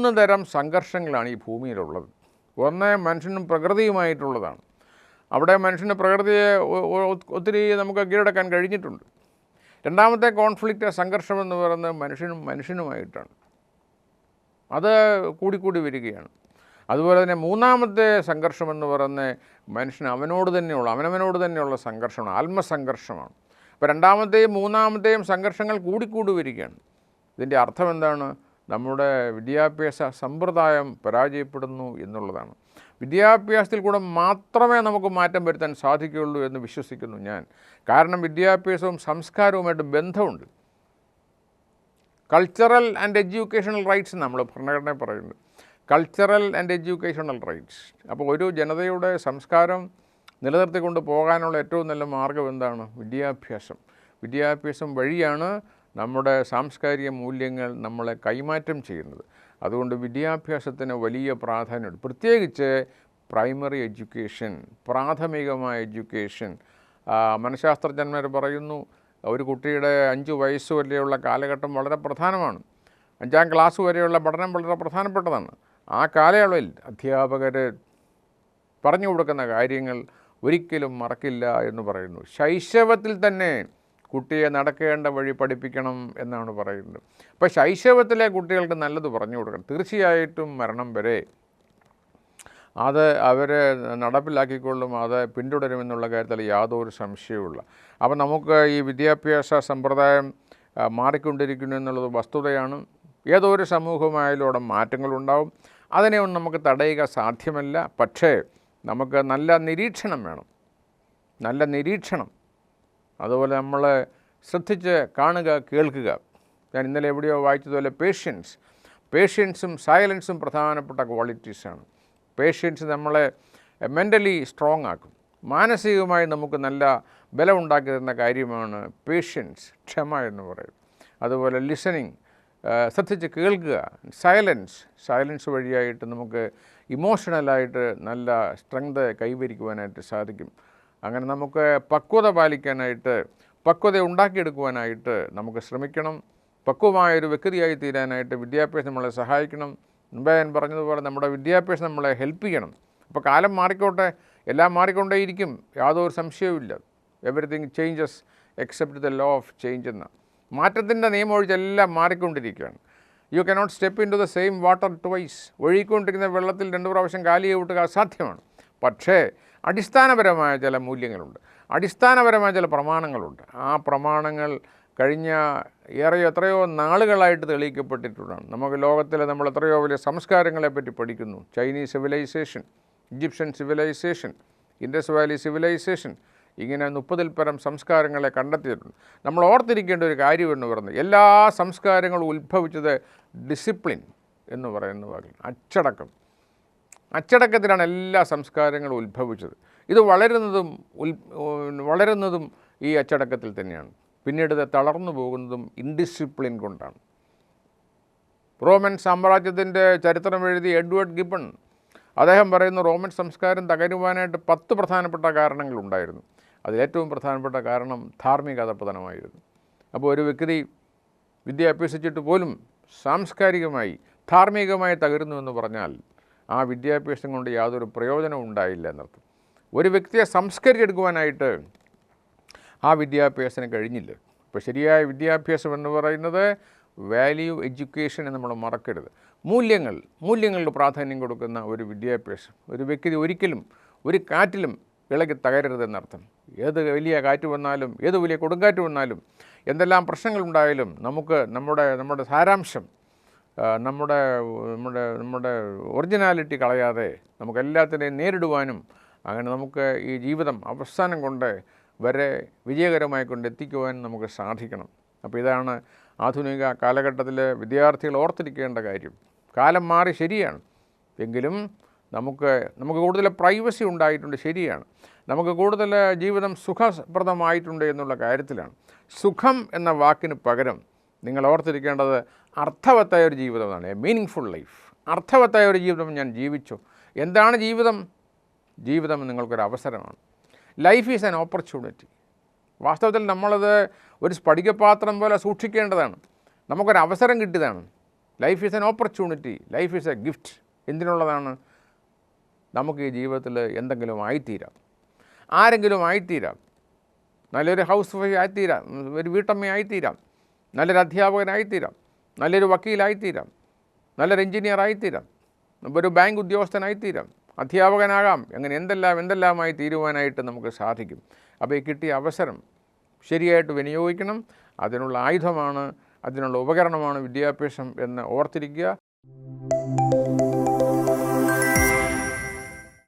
മൂന്ന് തരം സംഘർഷങ്ങളാണ് ഈ ഭൂമിയിലുള്ളത്. ഒന്ന് മനുഷ്യനും പ്രകൃതിയുമായിട്ടുള്ളതാണ്. അവിടെ മനുഷ്യന് പ്രകൃതിയെ ഒത്തിരി നമുക്ക് കീഴടക്കാൻ കഴിഞ്ഞിട്ടുണ്ട്. രണ്ടാമത്തെ കോൺഫ്ലിക്റ്റ് സംഘർഷമെന്ന് പറയുന്നത് മനുഷ്യനുമായിട്ടാണ്. അത് കൂടിക്കൂടി വരികയാണ്. അതുപോലെ തന്നെ മൂന്നാമത്തെ സംഘർഷമെന്ന് പറയുന്നത് മനുഷ്യന് അവനവനോട് തന്നെയുള്ള സംഘർഷമാണ്, ആത്മസംഘർഷമാണ്. അപ്പോൾ രണ്ടാമത്തെയും മൂന്നാമത്തെയും സംഘർഷങ്ങൾ കൂടിക്കൂടി വരികയാണ്. ഇതിൻ്റെ അർത്ഥം എന്താണ്? നമ്മുടെ വിദ്യാഭ്യാസ സമ്പ്രദായം പരാജയപ്പെടുന്നു എന്നുള്ളതാണ്. വിദ്യാഭ്യാസത്തിൽ കൂടെ മാത്രമേ നമുക്ക് മാറ്റം വരുത്താൻ സാധിക്കുകയുള്ളൂ എന്ന് വിശ്വസിക്കുന്നു ഞാൻ. കാരണം വിദ്യാഭ്യാസവും സംസ്കാരവുമായിട്ട് ബന്ധമുണ്ട്. കൾച്ചറൽ ആൻഡ് എഡ്യൂക്കേഷണൽ റൈറ്റ്സ് നമ്മൾ ഭരണഘടനയിൽ പറയുന്നത്. Cultural and educational rights. അപ്പോൾ ഒരു ജനതയുടെ സംസ്കാരം നിലനിർത്തിക്കൊണ്ട് പോകാനുള്ള ഏറ്റവും നല്ല മാർഗ്ഗം എന്താണ്? വിദ്യാഭ്യാസം വഴിയാണ് നമ്മുടെ സാംസ്കാരിക മൂല്യങ്ങൾ നമ്മളെ കൈമാറ്റം ചെയ്യുന്നത്. അതുകൊണ്ട് വിദ്യാഭ്യാസത്തിന് വലിയ പ്രാധാന്യമുണ്ട്. പ്രത്യേകിച്ച് പ്രൈമറി എഡ്യൂക്കേഷൻ, പ്രാഥമികമായ എഡ്യൂക്കേഷൻ. മനഃശാസ്ത്രജ്ഞന്മാർ പറയുന്നു ഒരു കുട്ടിയുടെ 5 വയസ്സ് വരെയുള്ള കാലഘട്ടം വളരെ പ്രധാനമാണ്. 5ാം ക്ലാസ് വരെയുള്ള പഠനം വളരെ പ്രധാനപ്പെട്ടതാണ്. ആ കാലയളവിൽ അധ്യാപകർ പറഞ്ഞു കൊടുക്കുന്ന കാര്യങ്ങൾ ഒരിക്കലും മറക്കില്ല എന്ന് പറയുന്നു. ശൈശവത്തിൽ തന്നെ കുട്ടിയെ നടക്കേണ്ട വഴി പഠിപ്പിക്കണം എന്നാണ് പറയുന്നത്. അപ്പോൾ ശൈശവത്തിലെ കുട്ടികൾക്ക് നല്ലത് പറഞ്ഞു കൊടുക്കണം. തീർച്ചയായിട്ടും മരണം വരെ അത് അവർ നടപ്പിലാക്കിക്കൊള്ളും, അത് പിന്തുടരുമെന്നുള്ള കാര്യത്തിൽ യാതൊരു സംശയവുമില്ല. അപ്പോൾ നമുക്ക് ഈ വിദ്യാഭ്യാസ സമ്പ്രദായം മാറിക്കൊണ്ടിരിക്കുന്നു എന്നുള്ളത് വസ്തുതയാണ്. ഏതൊരു സമൂഹമായാലും അവിടെ മാറ്റങ്ങളുണ്ടാവും. അതിനെയൊന്നും നമുക്ക് തടയുക സാധ്യമല്ല. പക്ഷേ നമുക്ക് നല്ല നിരീക്ഷണം വേണം, നല്ല നിരീക്ഷണം. അതുപോലെ നമ്മൾ ശ്രദ്ധിച്ച് കാണുക, കേൾക്കുക. ഞാൻ ഇന്നലെ എവിടെയോ വായിച്ചതുപോലെ പേഷ്യൻസും സൈലൻസും പ്രധാനപ്പെട്ട ക്വാളിറ്റീസാണ്. പേഷ്യൻസ് നമ്മളെ മെൻ്റലി സ്ട്രോങ് ആക്കും. മാനസികമായി നമുക്ക് നല്ല ബലം ഉണ്ടാക്കി തരുന്ന കാര്യമാണ് പേഷ്യൻസ്, ക്ഷമ എന്ന് പറയും. അതുപോലെ ലിസണിങ്, ശ്രദ്ധിച്ച് കേൾക്കുക. സൈലൻസ് വഴിയായിട്ട് നമുക്ക് ഇമോഷണലായിട്ട് നല്ല സ്ട്രെങ്ത് കൈവരിക്കുവാനായിട്ട് സാധിക്കും. അങ്ങനെ നമുക്ക് പക്വത ഉണ്ടാക്കിയെടുക്കുവാനായിട്ട് നമുക്ക് ശ്രമിക്കണം. പക്വമായൊരു വ്യക്തിയായി തീരാനായിട്ട് വിദ്യാഭ്യാസം നമ്മളെ സഹായിക്കണം. മുമ്പേ ഞാൻ പറഞ്ഞതുപോലെ നമ്മുടെ വിദ്യാഭ്യാസം നമ്മളെ ഹെൽപ്പ് ചെയ്യണം. അപ്പോൾ കാലം മാറിക്കോട്ടെ, എല്ലാം മാറിക്കൊണ്ടേയിരിക്കും, യാതൊരു സംശയവുമില്ല. Everything changes except the law of change എന്ന മാറ്റത്തിൻ്റെ നിയമം ഒഴിച്ചെല്ലാം മാറിക്കൊണ്ടിരിക്കുകയാണ്. You cannot step into the same water twice. ഒഴുകിക്കൊണ്ടിരിക്കുന്ന വെള്ളത്തിൽ 2 പ്രാവശ്യം കാലി ഊട്ടുക അസാധ്യമാണ്. പക്ഷേ അടിസ്ഥാനപരമായ ചില മൂല്യങ്ങളുണ്ട്, അടിസ്ഥാനപരമായ ചില പ്രമാണങ്ങളുണ്ട്. ആ പ്രമാണങ്ങൾ കഴിഞ്ഞ എത്രയോ നാളുകളായിട്ട് തെളിയിക്കപ്പെട്ടിട്ടുള്ളതാണ്. നമുക്ക് ലോകത്തിൽ നമ്മൾ എത്രയോ വലിയ സംസ്കാരങ്ങളെപ്പറ്റി പഠിക്കുന്നു. Chinese civilisation, Egyptian civilisation, Indus valley civilisation, ഇങ്ങനെ 30-ൽ പരം സംസ്കാരങ്ങളെ കണ്ടെത്തിയിട്ടുണ്ട്. നമ്മൾ ഓർത്തിരിക്കേണ്ട ഒരു കാര്യമെന്ന് പറയുന്നത് എല്ലാ സംസ്കാരങ്ങളും ഉത്ഭവിച്ചത് ഡിസിപ്ലിൻ എന്ന് പറയുന്ന വാക്കിൽ, അച്ചടക്കത്തിലാണ് എല്ലാ സംസ്കാരങ്ങളും ഉത്ഭവിച്ചത്. ഇത് വളരുന്നതും ഈ അച്ചടക്കത്തിൽ തന്നെയാണ്. പിന്നീട് ഇത് തളർന്നു പോകുന്നതും ഇൻഡിസിപ്ലിൻ കൊണ്ടാണ്. റോമൻ സാമ്രാജ്യത്തിൻ്റെ ചരിത്രം എഴുതിയ എഡ്വേർഡ് ഗിബൺ അദ്ദേഹം പറയുന്ന റോമൻ സംസ്കാരം തകരുവാനായിട്ട് 10 പ്രധാനപ്പെട്ട കാരണങ്ങളുണ്ടായിരുന്നു. അതിലേറ്റവും പ്രധാനപ്പെട്ട കാരണം ധാർമ്മിക അധഃപതനമായിരുന്നു. അപ്പോൾ ഒരു വ്യക്തി വിദ്യ അഭ്യസിച്ചിട്ട് പോലും സാംസ്കാരികമായി ധാർമ്മികമായി തകരുന്നു എന്ന് പറഞ്ഞാൽ ആ വിദ്യാഭ്യാസം കൊണ്ട് യാതൊരു പ്രയോജനവും ഉണ്ടായില്ല എന്നർത്ഥം. ഒരു വ്യക്തിയെ സംസ്കരിച്ചെടുക്കുവാനായിട്ട് ആ വിദ്യാഭ്യാസത്തിന് കഴിഞ്ഞില്ല. ഇപ്പോൾ ശരിയായ വിദ്യാഭ്യാസം എന്ന് പറയുന്നത് വാല്യൂ എഡ്യൂക്കേഷൻ എന്ന് നമ്മൾ മറക്കരുത്. മൂല്യങ്ങൾക്ക് പ്രാധാന്യം കൊടുക്കുന്ന ഒരു വിദ്യാഭ്യാസം. ഒരു വ്യക്തി ഒരിക്കലും ഒരു കാറ്റിലും ഇളകി തകരരുതെന്നർത്ഥം. ഏത് വലിയ കാറ്റ് വന്നാലും, ഏത് വലിയ കൊടുങ്കാറ്റ് വന്നാലും, എന്തെല്ലാം പ്രശ്നങ്ങളുണ്ടായാലും നമുക്ക് നമ്മുടെ സാരാംശം, നമ്മുടെ ഒറിജിനാലിറ്റി കളയാതെ നമുക്ക് എല്ലാത്തിനെയും നേരിടുവാനും അങ്ങനെ നമുക്ക് ഈ ജീവിതം അവസാനം കൊണ്ട് വരെ വിജയകരമായി കൊണ്ടെത്തിക്കുവാൻ നമുക്ക് സാധിക്കണം. അപ്പോൾ ഇതാണ് ആധുനിക കാലഘട്ടത്തിൽ വിദ്യാർത്ഥികൾ ഓർത്തിരിക്കേണ്ട കാര്യം. കാലം മാറി ശരിയാണ്, എങ്കിലും നമുക്ക് കൂടുതൽ പ്രൈവസി ഉണ്ടായിട്ടുണ്ട്, ശരിയാണ്. നമുക്ക് കൂടുതൽ ജീവിതം സുഖപ്രദമായിട്ടുണ്ട് എന്നുള്ള കാര്യത്തിലാണ്. സുഖം എന്ന വാക്കിന് പകരം നിങ്ങൾ ഓർത്തിരിക്കേണ്ടത് അർത്ഥവത്തായ ഒരു ജീവിതമാണ്. A meaning life. അർത്ഥവത്തായ ഒരു ജീവിതം ഞാൻ ജീവിച്ചു. എന്താണ് ജീവിതം? ജീവിതം നിങ്ങൾക്കൊരു അവസരമാണ്. Life is an opportunity. വാസ്തവത്തിൽ നമ്മളത് ഒരു സ്ഫടികപാത്രം പോലെ സൂക്ഷിക്കേണ്ടതാണ്. നമുക്കൊരവസരം കിട്ടിയതാണ്. Life is an opportunity, life is a gift. എന്തിനുള്ളതാണ്? നമുക്ക് ഈ ജീവിതത്തിൽ എന്തെങ്കിലും ആയിത്തീരാം, ആരെങ്കിലും ആയിത്തീരാം. നല്ലൊരു ഹൗസ് വൈഫ് ആയിത്തീരാം, ഒരു വീട്ടമ്മയായിത്തീരാം, നല്ലൊരു അധ്യാപകനായിത്തീരാം, നല്ലൊരു വക്കീലായിത്തീരാം, നല്ലൊരു എഞ്ചിനീയർ ആയിത്തീരാം, ഒരു ബാങ്ക് ഉദ്യോഗസ്ഥനായിത്തീരാം, അധ്യാപകനാകാം. അങ്ങനെ എന്തെല്ലാമായി തീരുവാനായിട്ട് നമുക്ക് സാധിക്കും. അപ്പോൾ ഈ കിട്ടിയ അവസരം ശരിയായിട്ട് വിനിയോഗിക്കണം. അതിനുള്ള ആയുധമാണ്, അതിനുള്ള ഉപകരണമാണ് വിദ്യാഭ്യാസം എന്ന് ഓർത്തിരിക്കുക.